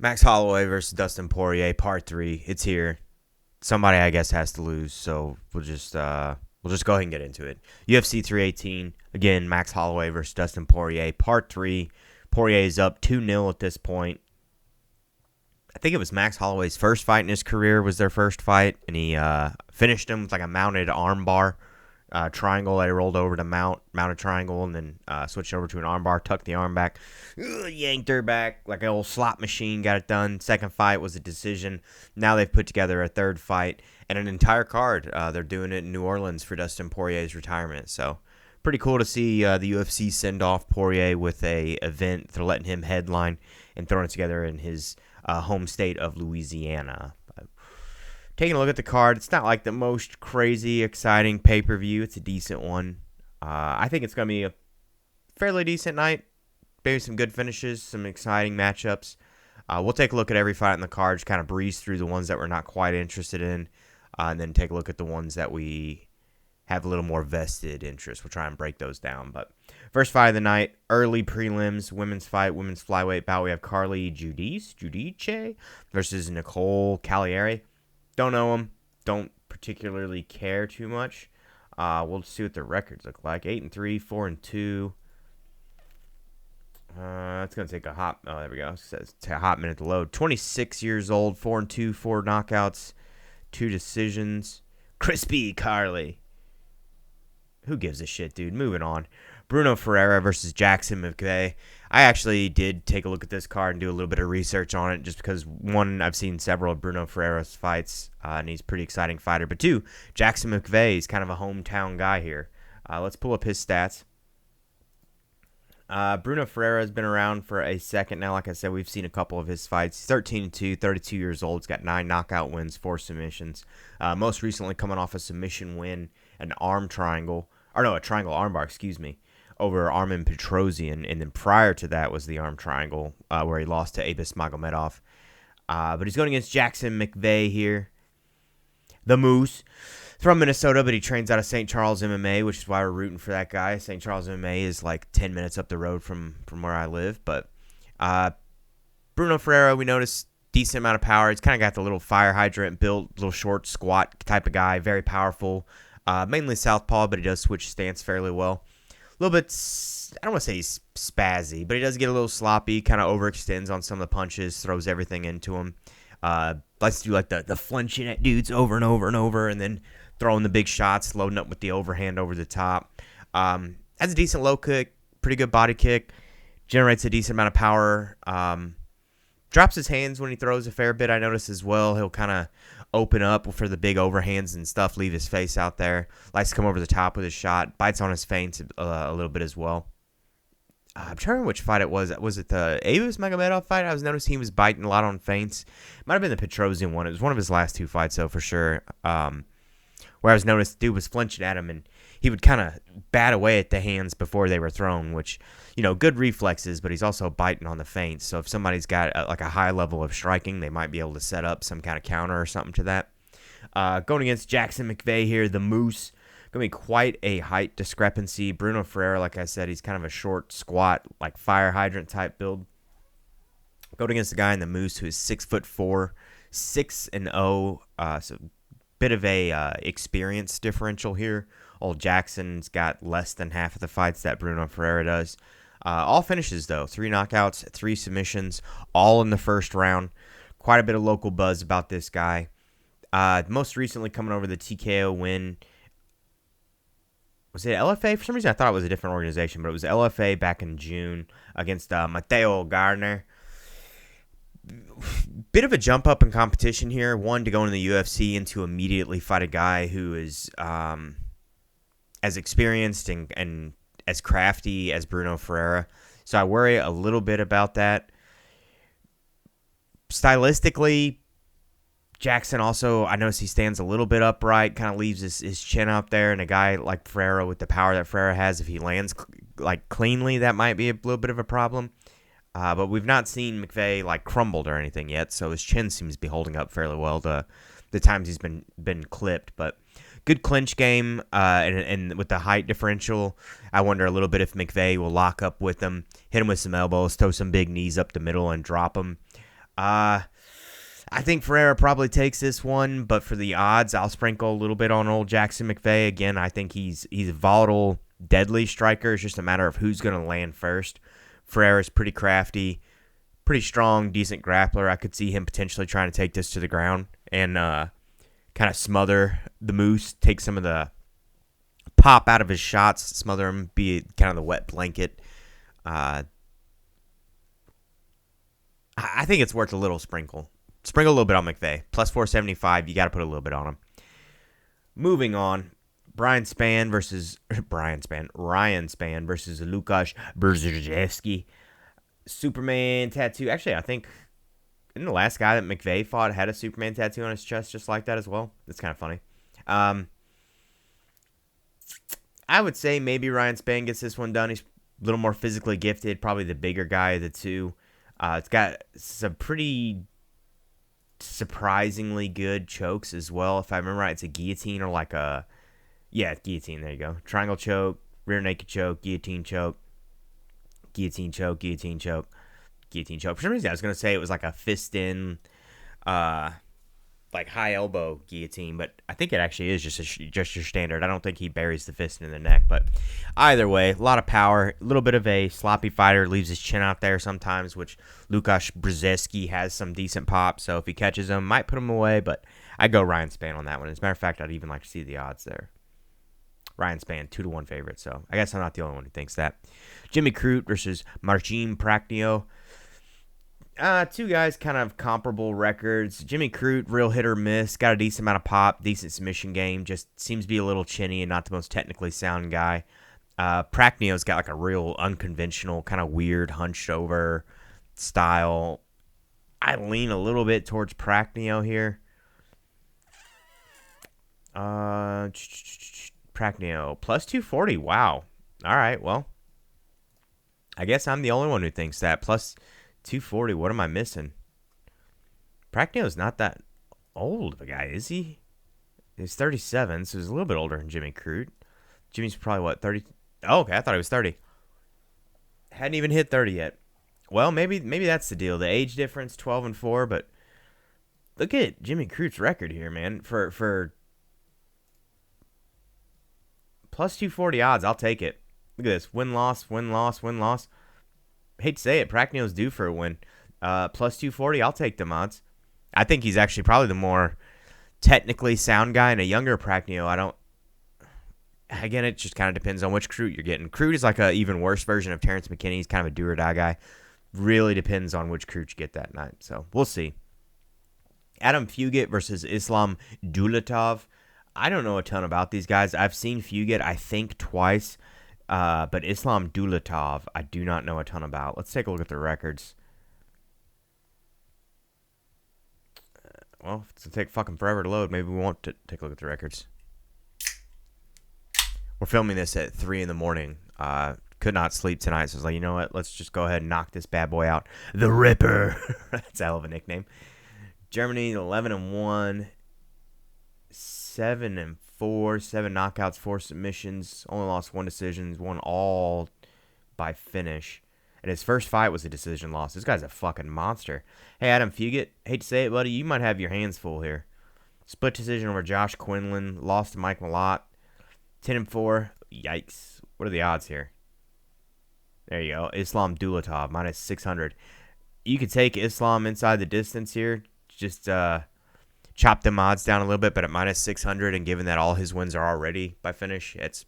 Max Holloway versus Dustin Poirier, part 3. It's here. Somebody I guess has to lose, so we'll just go ahead and get into it. UFC 318 again. Max Holloway versus Dustin Poirier, part 3. Poirier is up 2-0 at this point. I think it was Max Holloway's first fight in his career. Was their first fight, and he finished him with like a mounted arm bar. Triangle that he rolled over to mounted triangle, and then switched over to an arm bar, tucked the arm back, yanked her back like an old slot machine, got it done. Second fight was a decision. Now they've put together a third fight and an entire card. They're doing it in New Orleans for Dustin Poirier's retirement. So pretty cool to see the UFC send off Poirier with a event. They're letting him headline and throwing it together in his home state of Louisiana. Taking a look at the card, it's not like the most crazy, exciting pay-per-view. It's a decent one. I think it's going to be a fairly decent night. Maybe some good finishes, some exciting matchups. We'll take a look at every fight in the card, just kind of breeze through the ones that we're not quite interested in, and then take a look at the ones that we have a little more vested interest. We'll try and break those down. But first fight of the night, early prelims, women's fight, women's flyweight bout. We have Carly Giudice versus Nicole Cagliari. Don't know them. Don't particularly care too much. We'll see what their records look like. 8-3, 4-2. It's gonna take a hot. Oh, there we go. It says take a hot minute to load. 26 years old, 4-2, 4 knockouts, 2 decisions. Crispy Carly. Who gives a shit, dude? Moving on. Bruno Ferreira versus Jackson McVeigh. I actually did take a look at this card and do a little bit of research on it just because, one, I've seen several of Bruno Ferreira's fights, and he's a pretty exciting fighter. But two, Jackson McVeigh is kind of a hometown guy here. Let's pull up his stats. Bruno Ferreira has been around for a second now. Like I said, we've seen a couple of his fights. He's 13-2, 32 years old. He's got 9 knockout wins, 4 submissions. Most recently coming off a submission win, a triangle armbar, over Armen Petrosian, and then prior to that was the arm triangle where he lost to Abus Magomedov. But he's going against Jackson McVeigh here, the Moose, from Minnesota, but he trains out of St. Charles MMA, which is why we're rooting for that guy. St. Charles MMA is like 10 minutes up the road from where I live. But Bruno Ferreira, we noticed decent amount of power. He's kind of got the little fire hydrant built, little short, squat type of guy, very powerful. Mainly southpaw, but he does switch stance fairly well. A little bit, I don't want to say he's spazzy, but he does get a little sloppy, kind of overextends on some of the punches, throws everything into him. Likes to do like the flinching at dudes over and over and over, and then throwing the big shots, loading up with the overhand over the top. Has a decent low kick, pretty good body kick, generates a decent amount of power. Drops his hands when he throws a fair bit, I notice as well. He'll kind of open up for the big overhands and stuff, leave his face out there. Likes to come over the top with his shot. Bites on his feints a little bit as well. I'm trying to remember which fight it was. Was it the Abus Magomedov fight? I was noticing he was biting a lot on feints. Might have been the Petrosian one. It was one of his last 2 fights, though, for sure. Where I was noticed, dude was flinching at him, and he would kind of bat away at the hands before they were thrown, which, good reflexes, but he's also biting on the feints. So if somebody's got like a high level of striking, they might be able to set up some kind of counter or something to that. Going against Jackson McVeigh here, the Moose. Going to be quite a height discrepancy. Bruno Ferreira, like I said, he's kind of a short, squat, like fire hydrant type build. Going against the guy in the Moose who is 6'4", 6-0. So bit of a experience differential here. Old Jackson's got less than half of the fights that Bruno Ferreira does. All finishes, though. 3 knockouts, 3 submissions, all in the first round. Quite a bit of local buzz about this guy. Most recently coming over the TKO win. Was it LFA? For some reason, I thought it was a different organization, but it was LFA back in June against Mateo Gardner. Bit of a jump up in competition here. One, to go into the UFC and to immediately fight a guy who is as experienced and as crafty as Bruno Ferreira. So I worry a little bit about that. Stylistically, Jackson also, I notice he stands a little bit upright, kind of leaves his chin up there, and a guy like Ferreira with the power that Ferreira has, if he lands cleanly, that might be a little bit of a problem. But we've not seen McVeigh crumbled or anything yet, so his chin seems to be holding up fairly well the times he's been clipped. But good clinch game, and with the height differential, I wonder a little bit if McVeigh will lock up with him, hit him with some elbows, throw some big knees up the middle, and drop him. I think Ferreira probably takes this one, but for the odds, I'll sprinkle a little bit on old Jackson McVeigh. Again, I think he's a volatile, deadly striker. It's just a matter of who's going to land first. Ferreira's pretty crafty, pretty strong, decent grappler. I could see him potentially trying to take this to the ground and kind of smother the Moose, take some of the pop out of his shots, smother him, be kind of the wet blanket. I think it's worth a little sprinkle. Sprinkle a little bit on McVeigh. Plus 475, you got to put a little bit on him. Moving on, Ryan Spann versus Lukasz Brzezinski. Superman tattoo. Actually, I think isn't the last guy that McVeigh fought had a Superman tattoo on his chest just like that as well? That's kind of funny. I would say maybe Ryan Spann gets this one done. He's a little more physically gifted, probably the bigger guy of the two. It's got some pretty surprisingly good chokes as well. If I remember right, it's a guillotine or like a... Yeah, guillotine. There you go. Triangle choke, rear naked choke, guillotine choke, guillotine choke, guillotine choke, guillotine choke. For some reason, I was going to say it was like a fist in, like high elbow guillotine, but I think it actually is just your standard. I don't think he buries the fist in the neck, but either way, a lot of power, a little bit of a sloppy fighter, leaves his chin out there sometimes, which Lukasz Brzezinski has some decent pop, so if he catches him, might put him away, but I go Ryan Spann on that one. As a matter of fact, I'd even like to see the odds there. Ryan Spann, 2-1 favorite, so I guess I'm not the only one who thinks that. Jimmy Crute versus Marcin Prachnio. Two guys kind of comparable records. Jimmy Crute, real hit or miss, got a decent amount of pop, decent submission game, just seems to be a little chinny and not the most technically sound guy. Prachnio's got like a real unconventional, kind of weird, hunched over style. I lean a little bit towards Prachnio here. Prachnio, plus 240, wow. All right, well, I guess I'm the only one who thinks that. Plus 240, what am I missing? Prachnio's not that old of a guy, is he? He's 37, so he's a little bit older than Jimmy Crute. Jimmy's probably, what, 30? Oh, okay, I thought he was 30. Hadn't even hit 30 yet. Well, maybe that's the deal. The age difference, 12-4, but look at Jimmy Crute's record here, man. For plus 240 odds, I'll take it. Look at this. Win-loss, win-loss, win-loss. Hate to say it, Prachnio's due for a win. Plus 240, I'll take them odds. I think he's actually probably the more technically sound guy, and a younger Prachnio. Again, it just kind of depends on which Crute you're getting. Crute is like an even worse version of Terrence McKinney. He's kind of a do-or-die guy. Really depends on which Crute you get that night. So, we'll see. Adam Fugit versus Islam Dulatov. I don't know a ton about these guys. I've seen Fugit, I think, twice. But Islam Dulatov, I do not know a ton about. Let's take a look at their records. Well, if it's going to take fucking forever to load, maybe we won't take a look at the records. We're filming this at 3 in the morning. Could not sleep tonight, so I was like, you know what? Let's just go ahead and knock this bad boy out. The Ripper. That's a hell of a nickname. Germany, 11-1. 7-4. 7 knockouts, 4 submissions. Only lost 1 decision. Won all by finish. And his first fight was a decision loss. This guy's a fucking monster. Hey, Adam Fugit. Hate to say it, buddy. You might have your hands full here. Split decision over Josh Quinlan. Lost to Mike Malott. 10-4. Yikes. What are the odds here? There you go. Islam Dulatov, minus 600. You could take Islam inside the distance here. Just chop them odds down a little bit, but at minus 600, and given that all his wins are already by finish, it's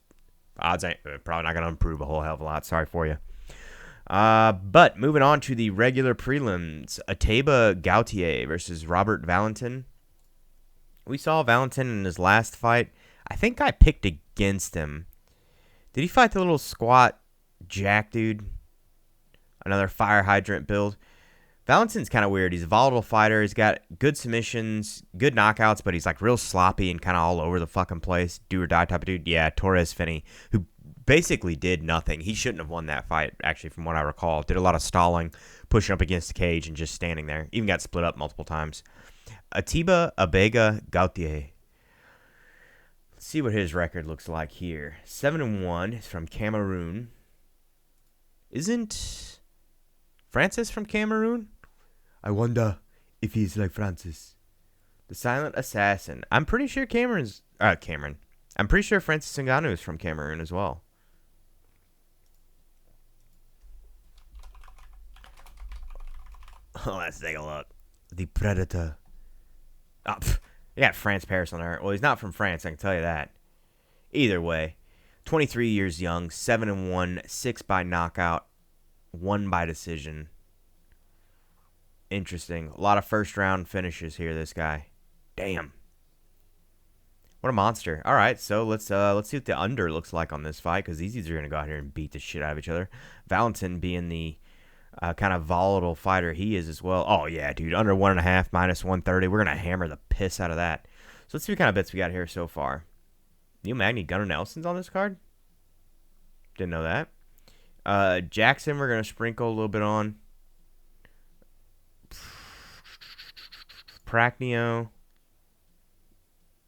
odds ain't probably not going to improve a whole hell of a lot. Sorry for you. But moving on to the regular prelims, Ateba Gautier versus Robert Valentin. We saw Valentin in his last fight. I think I picked against him. Did he fight the little squat Jack dude? Another fire hydrant build. Valentin's kind of weird. He's a volatile fighter. He's got good submissions, good knockouts, but he's like real sloppy and kind of all over the fucking place. Do or die type of dude. Yeah, Torres Finney, who basically did nothing. He shouldn't have won that fight, actually, from what I recall. Did a lot of stalling, pushing up against the cage, and just standing there. Even got split up multiple times. Ateba Abega Gautier. Let's see what his record looks like here. 7-1. He's from Cameroon. Isn't Francis from Cameroon? I wonder. if he's like Francis. The Silent Assassin. I'm pretty sure Cameron. I'm pretty sure Francis Ngannou is from Cameroon as well. Let's take a look. The Predator. Oh, yeah, France Paris on there. Well, he's not from France, I can tell you that. Either way, 23 years young, 7-1, 6 by knockout, 1 by decision. Interesting. A lot of first round finishes here, this guy. Damn. What a monster. All right, so let's see what the under looks like on this fight, because these dudes are going to go out here and beat the shit out of each other. Valentin being the kind of volatile fighter he is as well. Oh, yeah, dude. Under 1.5, minus 130. We're going to hammer the piss out of that. So let's see what kind of bets we got here so far. Neil Magny, Gunnar Nelson's on this card? Didn't know that. Jackson, we're going to sprinkle a little bit on. Prachnio.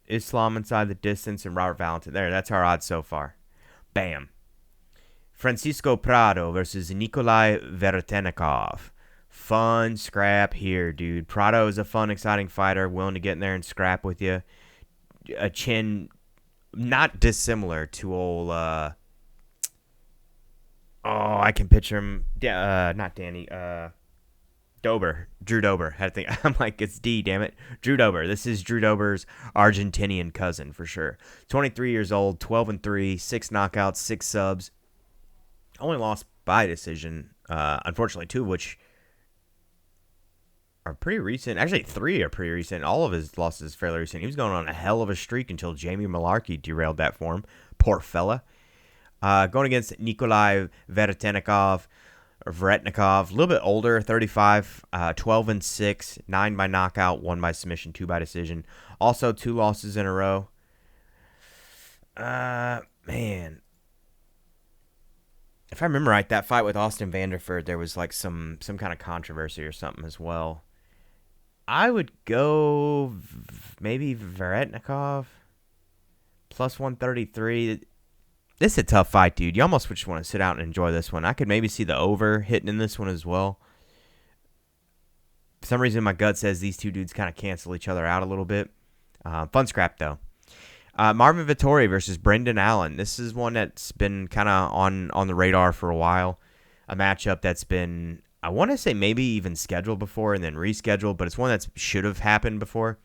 Islam inside the distance, and Robert Valentin. There, that's our odds so far. Bam. Francisco Prado versus Nikolai Veretennikov. Fun scrap here, dude. Prado is a fun, exciting fighter, willing to get in there and scrap with you. A chin not dissimilar to old... I can picture him. Not Danny. Dober. Drew Dober. Had to think. I'm like, it's D, damn it. Drew Dober. This is Drew Dober's Argentinian cousin for sure. 23 years old, 12-3, 6 knockouts, 6 subs. Only lost by decision, unfortunately, 2 of which are pretty recent. Actually, 3 are pretty recent. All of his losses fairly recent. He was going on a hell of a streak until Jamie Malarkey derailed that for him. Poor fella. Going against Nikolai Veretennikov, a little bit older, 35, 12-6, 9 by knockout, 1 by submission, 2 by decision. Also 2 losses in a row. Man. If I remember right, that fight with Austin Vanderford, there was like some kind of controversy or something as well. I would go maybe Veretennikov plus 133. This is a tough fight, dude. You almost just want to sit out and enjoy this one. I could maybe see the over hitting in this one as well. For some reason, my gut says these two dudes kind of cancel each other out a little bit. Fun scrap, though. Marvin Vettori versus Brendan Allen. This is one that's been kind of on the radar for a while. A matchup that's been, I want to say maybe even scheduled before and then rescheduled, but it's one that should have happened before.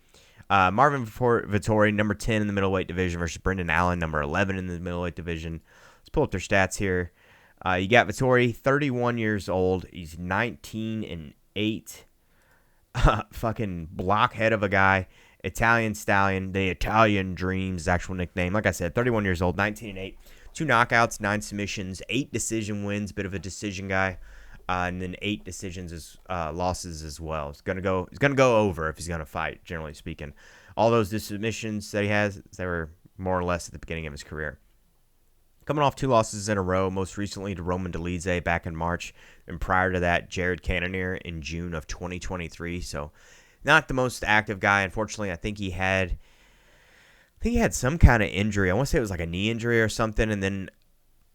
Marvin Vettori, number 10 in the middleweight division versus Brendan Allen, number 11 in the middleweight division. Let's pull up their stats here. You got Vettori, 31 years old. He's 19-8. Fucking blockhead of a guy. Italian Stallion. The Italian Dream's actual nickname. Like I said, 31 years old, 19-8. 2 knockouts, 9 submissions, 8 decision wins. Bit of a decision guy. And then 8 decisions losses as well. He's gonna go over if he's gonna fight. Generally speaking, all those submissions that he has, they were more or less at the beginning of his career. Coming off 2 losses in a row, most recently to Roman Dolidze back in March, and prior to that, Jared Cannonier in June of 2023. So, not the most active guy. Unfortunately, I think he had some kind of injury. I want to say it was like a knee injury or something, and then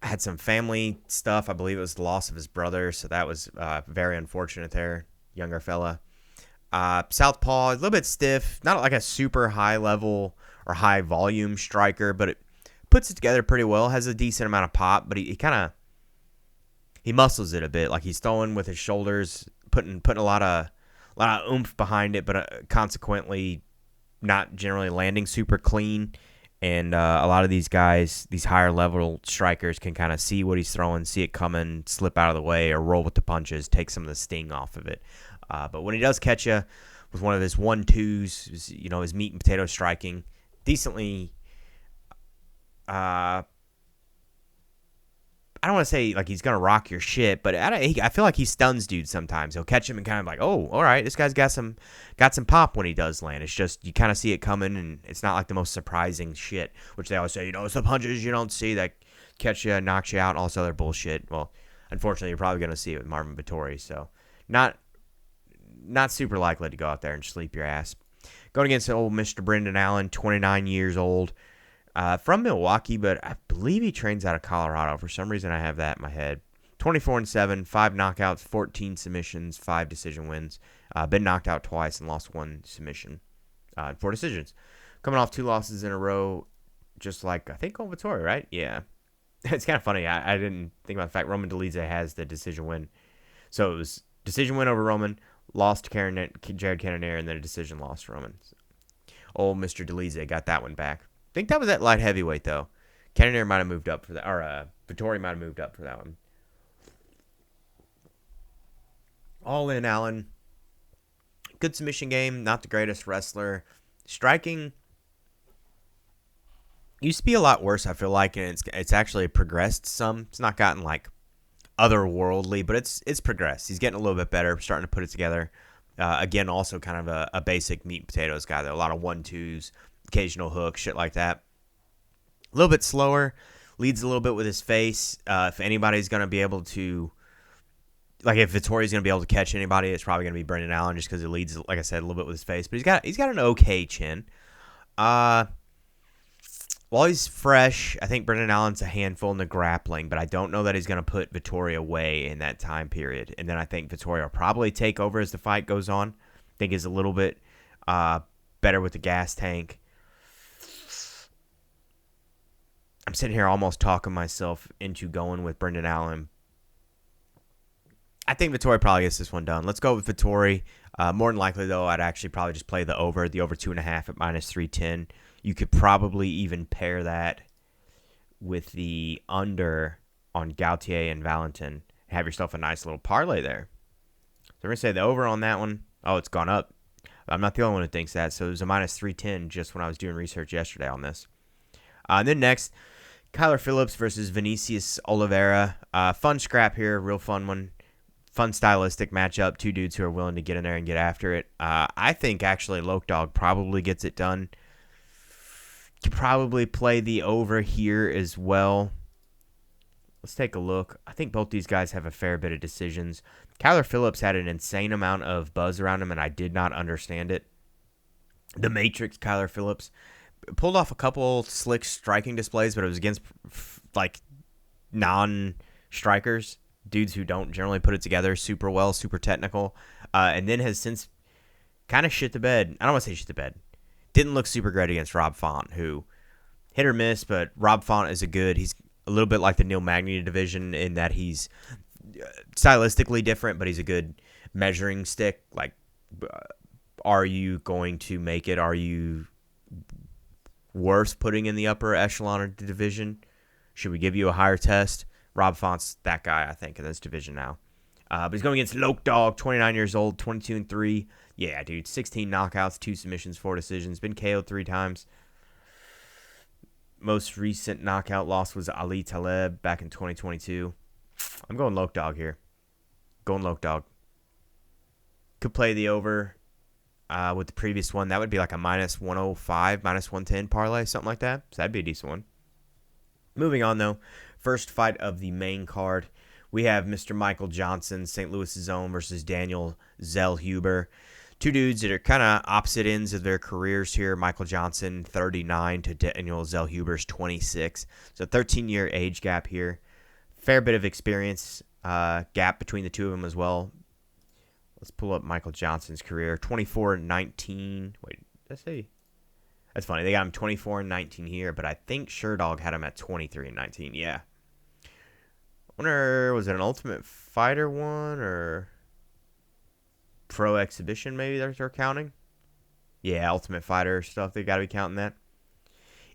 had some family stuff. I believe it was the loss of his brother, so that was very unfortunate there. Younger fella. Southpaw, a little bit stiff. Not like a super high level or high volume striker, but it puts it together pretty well. Has a decent amount of pop, but he muscles it a bit. Like he's throwing with his shoulders, putting a lot of oomph behind it, but consequently not generally landing super clean. And a lot of these guys, these higher level strikers, can kind of see what he's throwing, see it coming, slip out of the way, or roll with the punches, take some of the sting off of it. But when he does catch you with one of his 1-2s, his meat and potato striking, decently. I don't want to say like he's gonna rock your shit, but I feel like he stuns dudes sometimes. He'll catch him and kind of like, oh, all right, this guy's got some pop when he does land. It's just you kind of see it coming, and it's not like the most surprising shit, which they always say, it's the punches you don't see that catch you, knocks you out, and all this other bullshit. Well, unfortunately, you're probably gonna see it with Marvin Vettori, so not super likely to go out there and sleep your ass. Going against old Mr. Brendan Allen, 29 years old. From Milwaukee, but I believe he trains out of Colorado. For some reason, I have that in my head. 24-7, 5 knockouts, 14 submissions, 5 decision wins. Been knocked out twice and lost one submission. 4 decisions. Coming off 2 losses in a row, just like, I think, Vittori, right? Yeah. It's kind of funny. I didn't think about the fact Roman Dolidze has the decision win. So it was decision win over Roman, lost to Jared Cannonier, and then a decision loss to Roman. So, old Mr. Dolidze got that one back. I think that was at light heavyweight, though. Cannonier might have moved up for that, or Vittori might have moved up for that one. All in, Allen. Good submission game. Not the greatest wrestler. Striking used to be a lot worse, I feel like, and it's actually progressed some. It's not gotten like otherworldly, but it's progressed. He's getting a little bit better, starting to put it together. Again, also kind of a basic meat and potatoes guy. There a lot of 1-2s, occasional hooks, shit like that. A little bit slower, leads a little bit with his face. If anybody's going to be able to, like if Vittori's going to be able to catch anybody, it's probably going to be Brendan Allen just because he leads, like I said, a little bit with his face. But he's got an okay chin. While he's fresh, I think Brendan Allen's a handful in the grappling, but I don't know that he's going to put Vittori away in that time period. And then I think Vittori will probably take over as the fight goes on. I think he's a little bit better with the gas tank. I'm sitting here almost talking myself into going with Brendan Allen. I think Vittori probably gets this one done. Let's go with Vittori. More than likely, though, I'd actually probably just play the over 2.5 at -310. You could probably even pair that with the under on Gauthier and Valentin. Have yourself a nice little parlay there. So we're going to say the over on that one. Oh, it's gone up. I'm not the only one who thinks that. So it was a -310 just when I was doing research yesterday on this. And then next, Kyler Phillips versus Vinicius Oliveira. Fun scrap here. Real fun one. Fun stylistic matchup. 2 dudes who are willing to get in there and get after it. I think actually Loke Dog probably gets it done. Could probably play the over here as well. Let's take a look. I think both these guys have a fair bit of decisions. Kyler Phillips had an insane amount of buzz around him, and I did not understand it. The Matrix Kyler Phillips pulled off a couple slick striking displays, but it was against like non-strikers, dudes who don't generally put it together super well, super technical, and then has since kind of shit the bed. I don't want to say shit the bed. Didn't look super great against Rob Font, who hit or miss, but Rob Font is he's a little bit like the Neil Magny division in that he's stylistically different, but he's a good measuring stick. Like, are you going to make it? Are you worth putting in the upper echelon of the division? Should we give you a higher test? Rob Font's that guy, I think, in this division now. But he's going against Loke Dog, 29 years old, 22-3. Yeah, dude, 16 knockouts, 2 submissions, 4 decisions. Been KO'd 3 times. Most recent knockout loss was Ali Taleb back in 2022. I'm going Loke Dog here. Going Loke Dog. Could play the over with the previous one. That would be like a -105, -110 parlay, something like that. So that'd be a decent one. Moving on, though. First fight of the main card. We have Mr. Michael Johnson, St. Louis' own, versus Daniel Zellhuber. 2 dudes that are kind of opposite ends of their careers here. Michael Johnson, 39, to Daniel Zellhuber's 26. So 13-year age gap here. Fair bit of experience gap between the two of them as well. Let's pull up Michael Johnson's career. 24-19. Wait, did I say? That's funny. They got him 24-19 here, but I think Sherdog had him at 23-19. Yeah. I wonder, was it an Ultimate Fighter one or Pro Exhibition maybe they're counting? Yeah, Ultimate Fighter stuff. They got to be counting that.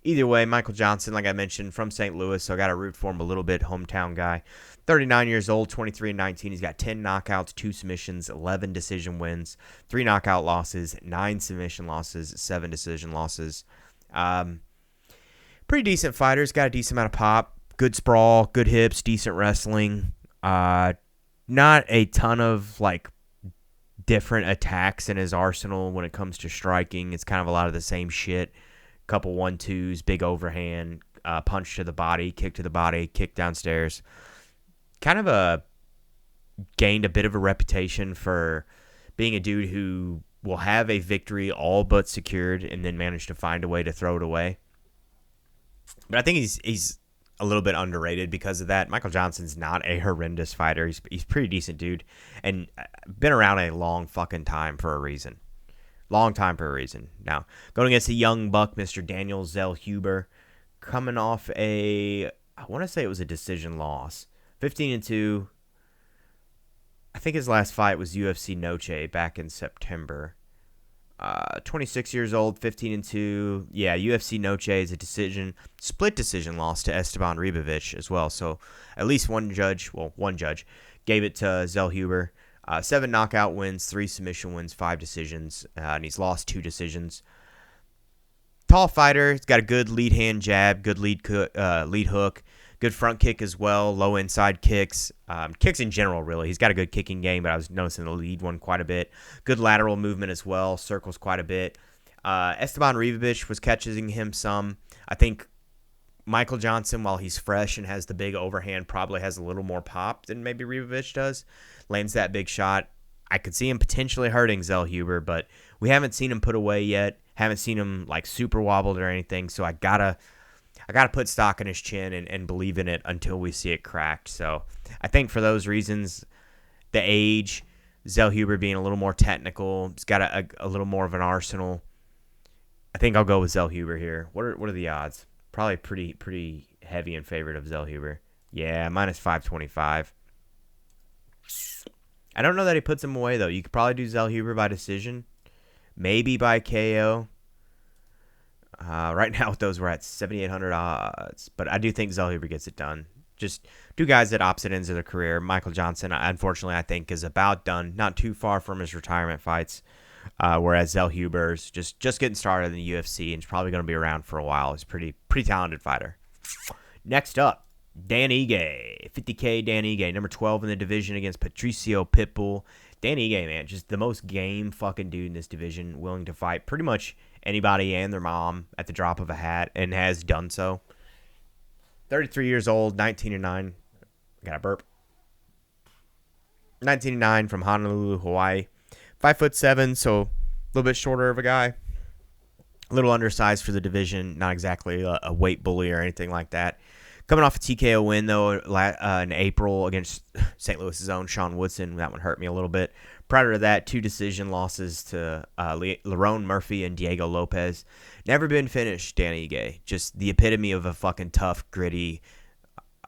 Either way, Michael Johnson, like I mentioned, from St. Louis, so I got to root for him a little bit. Hometown guy. 39 years old, 23-19. He's got 10 knockouts, 2 submissions, 11 decision wins, 3 knockout losses, 9 submission losses, 7 decision losses. Pretty decent fighter. He's got a decent amount of pop. Good sprawl, good hips, decent wrestling. Not a ton of like different attacks in his arsenal when it comes to striking. It's kind of a lot of the same shit. Couple 1-2s, big overhand, punch to the body, kick downstairs. Kind of gained a bit of a reputation for being a dude who will have a victory all but secured and then manage to find a way to throw it away. But I think he's a little bit underrated because of that. Michael Johnson's not a horrendous fighter. He's a pretty decent dude and been around a long fucking time for a reason. Long time for a reason. Now, going against a young buck, Mr. Daniel Zellhuber, coming off I want to say it was a decision loss. 15-2. I think his last fight was UFC Noche back in September. 26 years old, 15-2. Yeah, UFC Noche is a split decision loss to Esteban Ribovic as well. So at least one judge gave it to Zellhuber. 7 knockout wins, 3 submission wins, 5 decisions, and he's lost 2 decisions. Tall fighter. He's got a good lead hand jab, good lead hook, good front kick as well, low inside kicks. Kicks in general, really. He's got a good kicking game, but I was noticing the lead one quite a bit. Good lateral movement as well, circles quite a bit. Esteban Ribovic was catching him some. I think Michael Johnson, while he's fresh and has the big overhand, probably has a little more pop than maybe Ribovic does. Lands that big shot. I could see him potentially hurting Zellhuber, but we haven't seen him put away yet. Haven't seen him like super wobbled or anything, so I gotta put stock in his chin and believe in it until we see it cracked. So I think for those reasons, the age, Zellhuber being a little more technical, he's got a little more of an arsenal. I think I'll go with Zellhuber here. What are the odds? Probably pretty heavy in favor of Zellhuber. Yeah, minus 525. I don't know that he puts him away, though. You could probably do Zellhuber by decision. Maybe by KO. Right now with those, we're at 7,800 odds. But I do think Zellhuber gets it done. Just 2 guys at opposite ends of their career. Michael Johnson, unfortunately, I think is about done. Not too far from his retirement fights. Whereas Zellhuber's just getting started in the UFC and is probably going to be around for a while. He's a pretty talented fighter. Next up, Dan Ige. 50K Dan Ige, number 12 in the division against Patricio Pitbull. Dan Ige, man, just the most game fucking dude in this division, willing to fight pretty much anybody and their mom at the drop of a hat, and has done so. 33 years old, 19-9. Got a burp. 19-9 from Honolulu, Hawaii. 5'7", so a little bit shorter of a guy. A little undersized for the division. Not exactly a weight bully or anything like that. Coming off a TKO win, though, in April against St. Louis's own Sean Woodson. That one hurt me a little bit. Prior to that, 2 decision losses to Lerone Murphy and Diego Lopez. Never been finished, Dan Ige. Just the epitome of a fucking tough, gritty,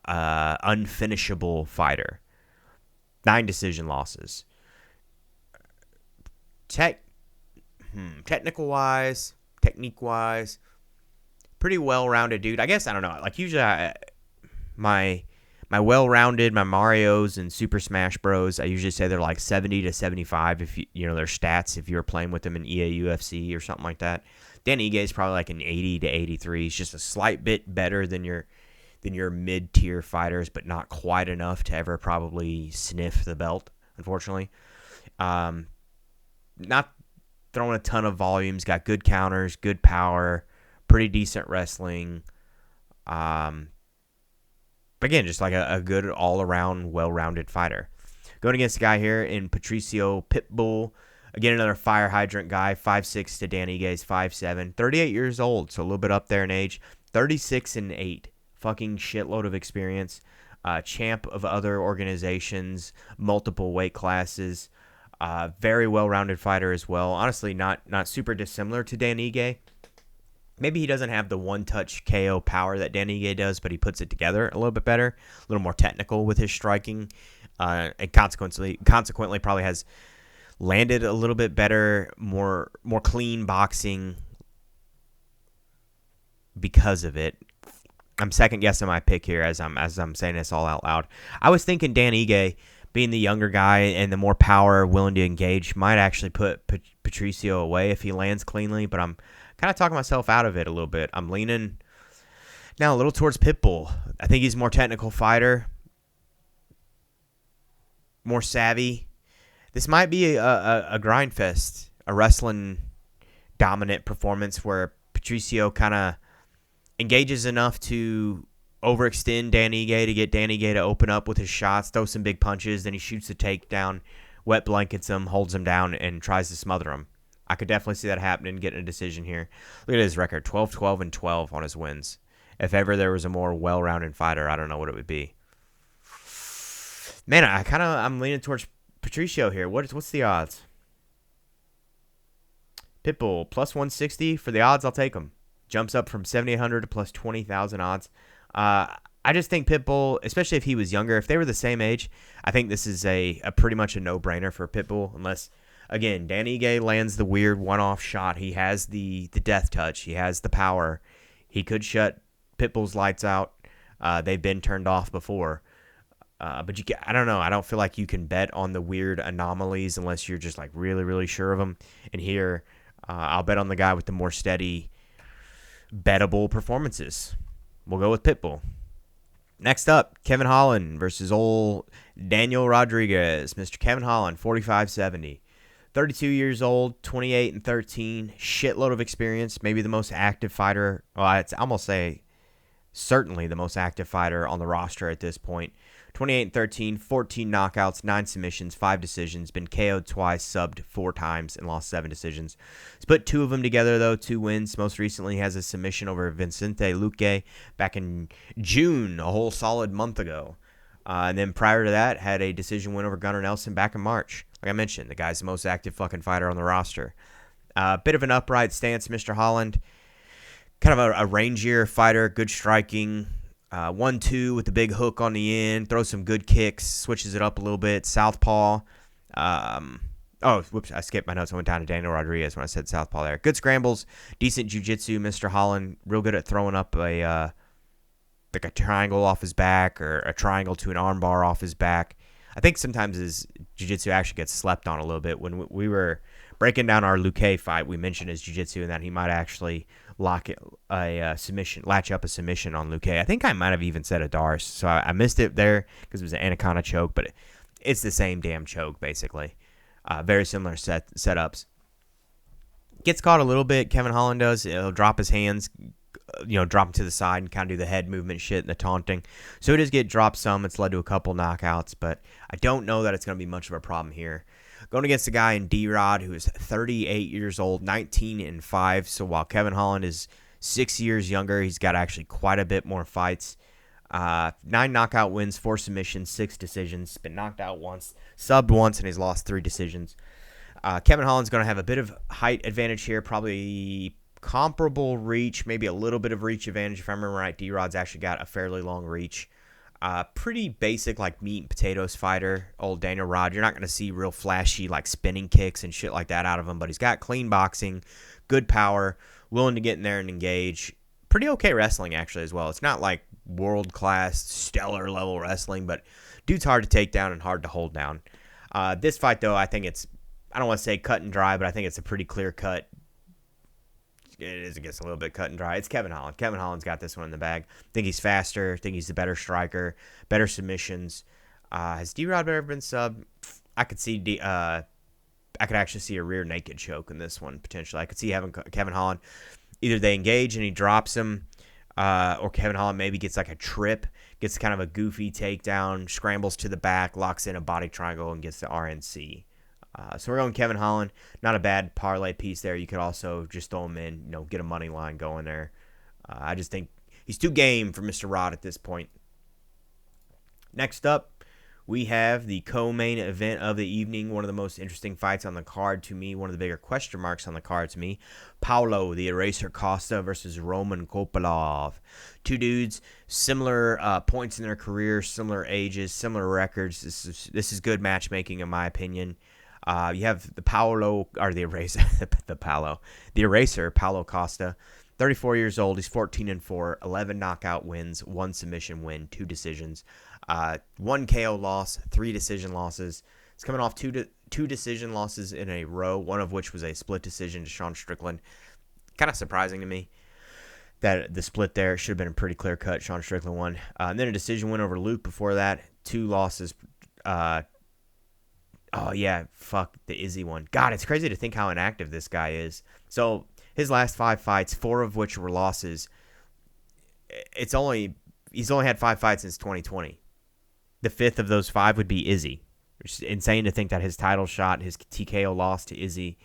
unfinishable fighter. 9 decision losses. Technique-wise, pretty well-rounded dude. I guess, I don't know. Like, usually my well-rounded, my Marios and Super Smash Bros, I usually say they're like 70 to 75 if you know their stats if you were playing with them in EA UFC or something like that. Dan Ige is probably like an 80 to 83. He's just a slight bit better than your mid-tier fighters, but not quite enough to ever probably sniff the belt, unfortunately. Not throwing a ton of volumes, got good counters, good power, pretty decent wrestling. Again, just like a good all-around, well-rounded fighter. Going against a guy here in Patricio Pitbull. Again, another fire hydrant guy, 5'6" to Dan Ige's 5'7". 38 years old, so a little bit up there in age. 36-8. Fucking shitload of experience. Champ of other organizations, multiple weight classes. Very well-rounded fighter as well. Honestly, not super dissimilar to Dan Ige. Maybe he doesn't have the one-touch KO power that Dan Ige does, but he puts it together a little bit better, a little more technical with his striking, and consequently probably has landed a little bit better, more clean boxing because of it. I'm second-guessing my pick here as I'm saying this all out loud. I was thinking Dan Ige, being the younger guy and the more power, willing to engage, might actually put Patricio away if he lands cleanly, but I'm kind of talking myself out of it a little bit. I'm leaning now a little towards Pitbull. I think he's a more technical fighter, more savvy. This might be a grind fest, a wrestling dominant performance where Patricio kind of engages enough to overextend Dan Ige to get Dan Ige to open up with his shots, throw some big punches, then he shoots the takedown, wet blankets him, holds him down, and tries to smother him. I could definitely see that happening, getting a decision here. Look at his record, 12-12-12 on his wins. If ever there was a more well-rounded fighter, I don't know what it would be. Man, I'm leaning towards Patricio here. What's the odds? Pitbull plus 160 for the odds. I'll take him. Jumps up from 7,800 to plus 20,000 odds. I just think Pitbull, especially if he was younger, if they were the same age, I think this is a pretty much a no-brainer for Pitbull. Unless, again, Dan Ige lands the weird one-off shot. He has the death touch. He has the power. He could shut Pitbull's lights out. They've been turned off before. But I don't know. I don't feel like you can bet on the weird anomalies unless you're just like really, really sure of them. And here, I'll bet on the guy with the more steady, bettable performances. We'll go with Pitbull. Next up, Kevin Holland versus old Daniel Rodriguez. Mr. Kevin Holland, 45-70. 32 years old, 28-13. Shitload of experience. Maybe the most active fighter. Well, I'd almost say certainly the most active fighter on the roster at this point. 28-13, 14 knockouts, 9 submissions, 5 decisions. Been KO'd twice, subbed 4 times, and lost 7 decisions. He's put 2 of them together, though, 2 wins. Most recently has a submission over Vicente Luque back in June, a whole solid month ago. And then prior to that, had a decision win over Gunnar Nelson back in March. Like I mentioned, the guy's the most active fucking fighter on the roster. Bit of an upright stance, Mr. Holland. Kind of a rangier fighter, good striking. 1-2 with the big hook on the end. Throws some good kicks. Switches it up a little bit. Southpaw. Whoops. I skipped my notes. I went down to Daniel Rodriguez when I said southpaw there. Good scrambles. Decent jiu-jitsu. Mr. Holland. Real good at throwing up a triangle off his back or a triangle to an armbar off his back. I think sometimes his jiu-jitsu actually gets slept on a little bit. When we were breaking down our Luque fight, we mentioned his jiu-jitsu and that he might actually latch up a submission on Luque. I think I might have even said a Darce, so I missed it there because it was an anaconda choke, but it's the same damn choke, basically. Very similar setups. Gets caught a little bit, Kevin Holland does. He'll drop his hands, drop him to the side and kind of do the head movement shit and the taunting. So he does get dropped some. It's led to a couple knockouts, but I don't know that it's going to be much of a problem here. Going against a guy in D-Rod who is 38 years old, 19-5. So while Kevin Holland is 6 years younger, he's got actually quite a bit more fights. 9 knockout wins, 4 submissions, 6 decisions. Been knocked out once, subbed once, and he's lost 3 decisions. Kevin Holland's going to have a bit of height advantage here, probably comparable reach, maybe a little bit of reach advantage. If I remember right, D-Rod's actually got a fairly long reach. Pretty basic, like meat and potatoes fighter, old Daniel Rod. You're not going to see real flashy, like spinning kicks and shit like that out of him, but he's got clean boxing, good power, willing to get in there and engage. Pretty okay wrestling, actually, as well. It's not like world-class, stellar level wrestling, but dude's hard to take down and hard to hold down. This fight, though, I think I don't want to say cut and dry, but I think it's a pretty clear cut. It gets a little bit cut and dry. It's Kevin Holland. Kevin Holland's got this one in the bag. Think he's faster. Think he's the better striker. Better submissions. Has D-Rod ever been subbed? I could see I could actually see a rear naked choke in this one potentially. I could see having Kevin Holland. Either they engage and he drops him, or Kevin Holland maybe gets like a trip, gets kind of a goofy takedown, scrambles to the back, locks in a body triangle, and gets the RNC. So we're going Kevin Holland. Not a bad parlay piece there. You could also just throw him in, get a money line going there. I just think he's too game for Mr. Rod at this point. Next up, we have the co-main event of the evening. One of the most interesting fights on the card to me. One of the bigger question marks on the card to me. Paulo, the Eraser Costa versus Roman Kopylov. Two dudes, similar points in their career, similar ages, similar records. This is good matchmaking in my opinion. You have the Eraser, Paulo Costa, 34 years old. He's 14-4, 11 knockout wins, 1 submission win, 2 decisions, 1 KO loss, 3 decision losses. He's coming off two decision losses in a row, one of which was a split decision to Sean Strickland. Kind of surprising to me that the split there should have been a pretty clear cut. Sean Strickland won. And then a decision win over Luke before that. 2 losses. Oh, yeah, fuck the Izzy one. God, it's crazy to think how inactive this guy is. So his last 5 fights, 4 of which were losses. He's only had 5 fights since 2020. The 5th of those 5 would be Izzy. It's insane to think that his title shot, his TKO loss to Izzy,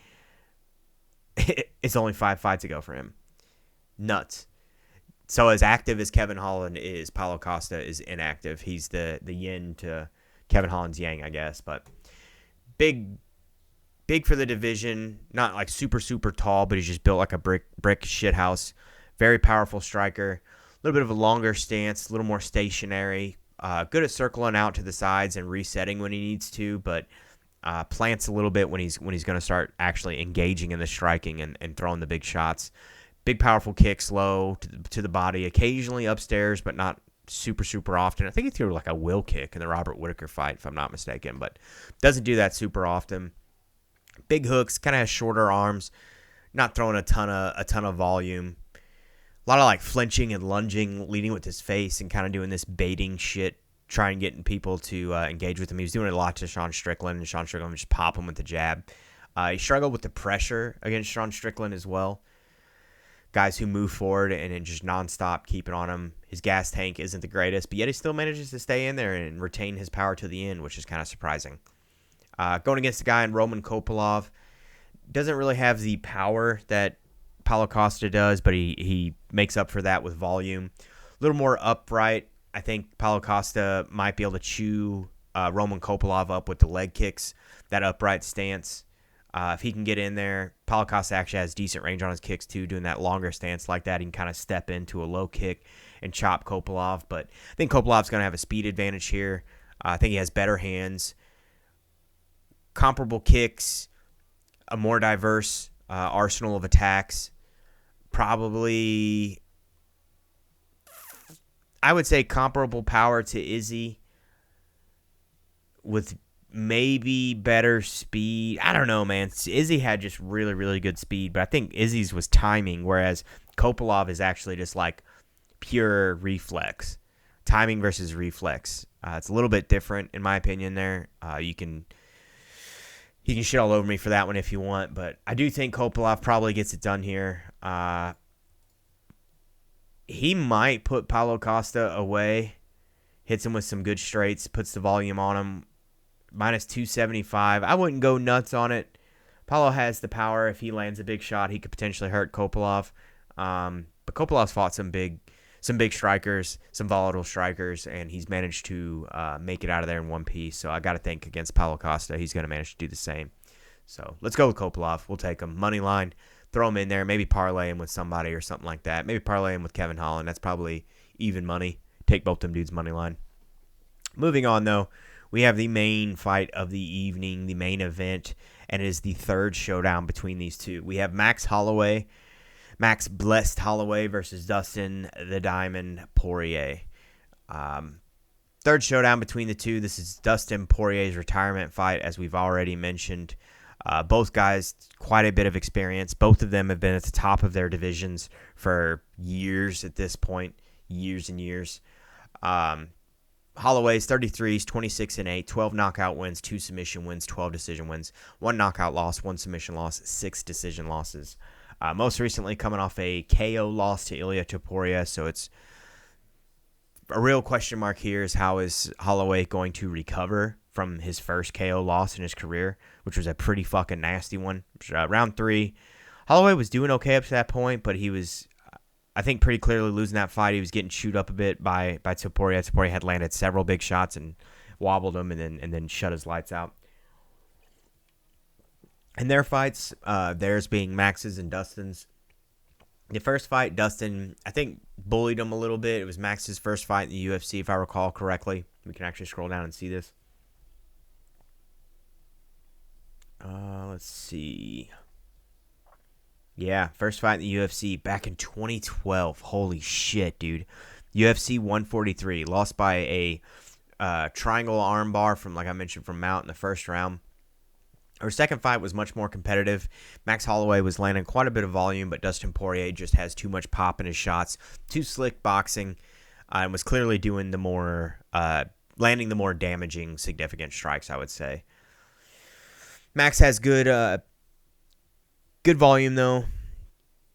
it's only 5 fights ago for him. Nuts. So as active as Kevin Holland is, Paulo Costa is inactive. He's the yin to Kevin Holland's yang, I guess. But big for the division. Not like super tall, but he's just built like a brick shithouse. Very powerful striker. A little bit of a longer stance, a little more stationary. Good at circling out to the sides and resetting when he needs to, but plants a little bit when he's going to start actually engaging in the striking and throwing the big shots. Big, powerful kicks low to the body, occasionally upstairs, but not super often. I think he threw like a will kick in the Robert Whittaker fight, if I'm not mistaken, but doesn't do that super often. Big hooks, kind of has shorter arms, not throwing a ton of volume. A lot of like flinching and lunging, leading with his face, and kind of doing this baiting shit, trying getting people to engage with him. He was doing it a lot to Sean Strickland, and Sean Strickland would just pop him with the jab. He struggled with the pressure against Sean Strickland as well. Guys who move forward and just nonstop keeping on him. His gas tank isn't the greatest, but yet he still manages to stay in there and retain his power to the end, which is kind of surprising. Going against a guy in Roman Kopylov, doesn't really have the power that Paulo Costa does, but he makes up for that with volume. A little more upright. I think Paulo Costa might be able to chew Roman Kopylov up with the leg kicks, that upright stance. If he can get in there, Paulo Costa actually has decent range on his kicks too, doing that longer stance like that. He can kind of step into a low kick and chop Kopylov, but I think Kopilov's going to have a speed advantage here. I think he has better hands, comparable kicks, a more diverse arsenal of attacks. Probably, I would say comparable power to Izzy with maybe better speed. I don't know, man. Izzy had just really good speed, but I think Izzy's was timing, whereas Kopylov is actually just like pure reflex. Timing versus reflex. It's a little bit different in my opinion there. You can shit all over me for that one if you want, but I do think Kopylov probably gets it done here. He might put Paulo Costa away, hits him with some good straights, puts the volume on him. Minus 275. I wouldn't go nuts on it. Paulo has the power. If he lands a big shot, he could potentially hurt Kopylov. But Kopilov's fought some big strikers, some volatile strikers, and he's managed to make it out of there in one piece. So I got to think against Paulo Costa, he's going to manage to do the same. So let's go with Kopylov. We'll take him. Money line. Throw him in there. Maybe parlay him with somebody or something like that. Maybe parlay him with Kevin Holland. That's probably even money. Take both them dudes' money line. Moving on, though. We have the main fight of the evening, the main event, and it is the third showdown between these two. We have Max Blessed Holloway versus Dustin the Diamond Poirier. Third showdown between the two. This is Dustin Poirier's retirement fight, as we've already mentioned. Both guys, quite a bit of experience. Both of them have been at the top of their divisions for years at this point, years and years. Holloway's 33, 26-8, 12 knockout wins, 2 submission wins, 12 decision wins, 1 knockout loss, 1 submission loss, 6 decision losses. Most recently coming off a KO loss to Ilia Topuria, so it's a real question mark here is how is Holloway going to recover from his first KO loss in his career, which was a pretty fucking nasty one. Round 3, Holloway was doing okay up to that point, but he was, I think, pretty clearly losing that fight. He was getting chewed up a bit by Topuria. Topuria had landed several big shots and wobbled him and then shut his lights out. In their fights, theirs being Max's and Dustin's. The first fight, Dustin, I think, bullied him a little bit. It was Max's first fight in the UFC, if I recall correctly. We can actually scroll down and see this. Let's see. Yeah, first fight in the UFC back in 2012. Holy shit, dude. UFC 143. Lost by a triangle armbar from, like I mentioned, from Mount in the first round. Our second fight was much more competitive. Max Holloway was landing quite a bit of volume, but Dustin Poirier just has too much pop in his shots. Too slick boxing, and was clearly doing the more, landing the more damaging, significant strikes, I would say. Max has good volume, though.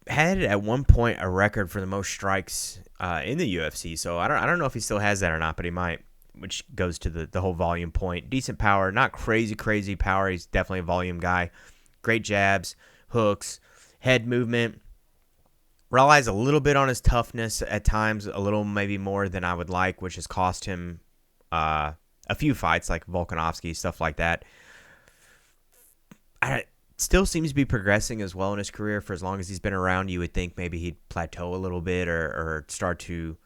Had at one point a record for the most strikes in the UFC, so I don't know if he still has that or not, but he might, which goes to the whole volume point. Decent power, not crazy power. He's definitely a volume guy. Great jabs, hooks, head movement. relies a little bit on his toughness at times, a little maybe more than I would like, which has cost him a few fights like Volkanovski, stuff like that. Still seems to be progressing as well in his career for as long as he's been around. You would think maybe he'd plateau a little bit or start to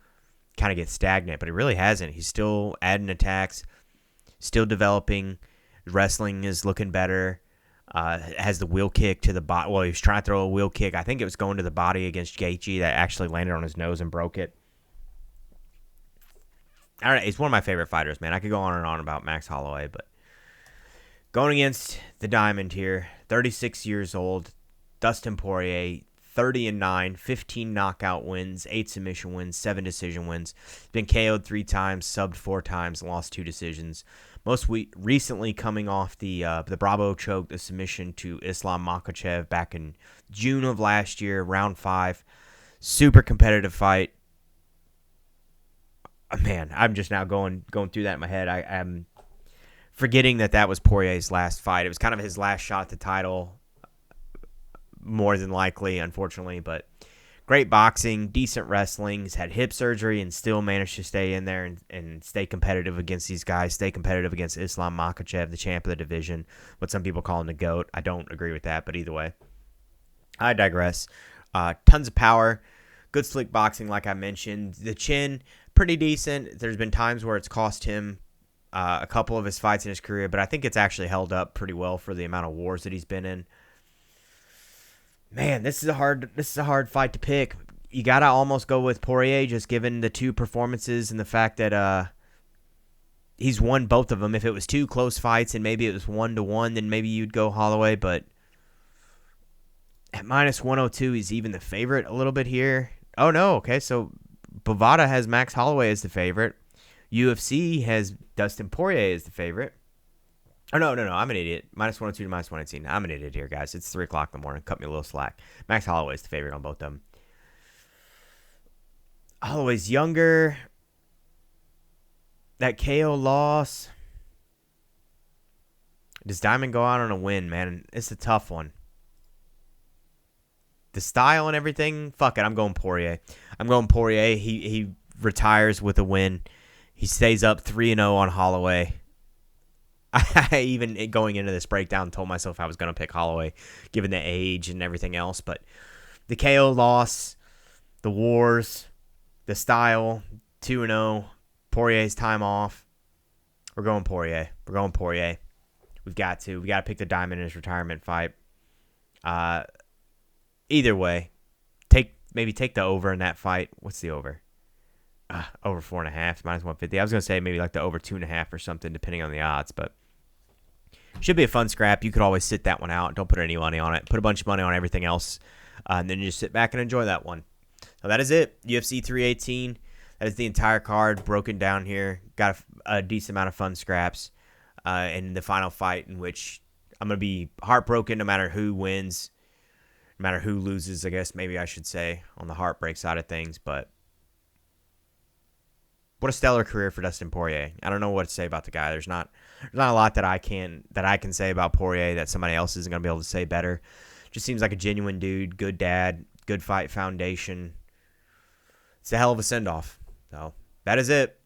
kind of get stagnant, but he really hasn't. He's still adding attacks, still developing. Wrestling is looking better. Has the wheel kick to the body. Well, he was trying to throw a wheel kick. I think it was going to the body against Gaethje that actually landed on his nose and broke it. I don't know. He's one of my favorite fighters, man. I could go on and on about Max Holloway, but going against the Diamond here, 36 years old, Dustin Poirier, 30-9, 15 knockout wins, 8 submission wins, 7 decision wins. Been KO'd 3 times, subbed 4 times, lost 2 decisions. Most recently coming off the Bravo choke, the submission to Islam Makhachev back in June of last year, round 5. Super competitive fight. Man, I'm just now going through that in my head. I'm forgetting that was Poirier's last fight. It was kind of his last shot at the title, more than likely, unfortunately. But great boxing, decent wrestling. He's had hip surgery and still managed to stay in there and stay competitive against these guys, stay competitive against Islam Makhachev, the champ of the division, what some people call him the GOAT. I don't agree with that, but either way, I digress. Tons of power, good slick boxing like I mentioned. The chin, pretty decent. There's been times where it's cost him a couple of his fights in his career, but I think it's actually held up pretty well for the amount of wars that he's been in. Man, this is a hard fight to pick. You gotta almost go with Poirier, just given the 2 performances and the fact that he's won both of them. If it was 2 close fights and maybe it was 1-1, then maybe you'd go Holloway. But at -102, he's even the favorite a little bit here. Oh no, okay, so Bovada has Max Holloway as the favorite. UFC has Dustin Poirier as the favorite. Oh, no, I'm an idiot. -102 to -118. I'm an idiot here, guys. It's 3 o'clock in the morning. Cut me a little slack. Max Holloway's the favorite on both of them. Holloway's younger. That KO loss. Does Diamond go out on a win, man? It's a tough one. The style and everything, fuck it. I'm going Poirier. He retires with a win. He stays up 3-0 on Holloway. I even going into this breakdown told myself I was going to pick Holloway given the age and everything else. But the KO loss, the wars, the style, 2-0, Poirier's time off. We're going Poirier. We've got to pick the Diamond in his retirement fight. Either way, take the over in that fight. What's the over? Over 4.5, -150. I was going to say maybe like the over 2.5 or something, depending on the odds, but should be a fun scrap. You could always sit that one out. Don't put any money on it. Put a bunch of money on everything else, and then you just sit back and enjoy that one. So that is it. UFC 318. That is the entire card broken down here. Got a decent amount of fun scraps. And the final fight in which I'm going to be heartbroken no matter who wins, no matter who loses, I guess maybe I should say, on the heartbreak side of things. But what a stellar career for Dustin Poirier. I don't know what to say about the guy. There's not a lot that I can say about Poirier that somebody else isn't going to be able to say better. Just seems like a genuine dude, good dad, good fight foundation. It's a hell of a send-off. So that is it.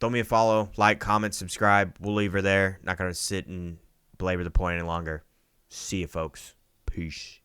Throw me a follow, like, comment, subscribe. We'll leave her there. Not going to sit and belabor the point any longer. See you, folks. Peace.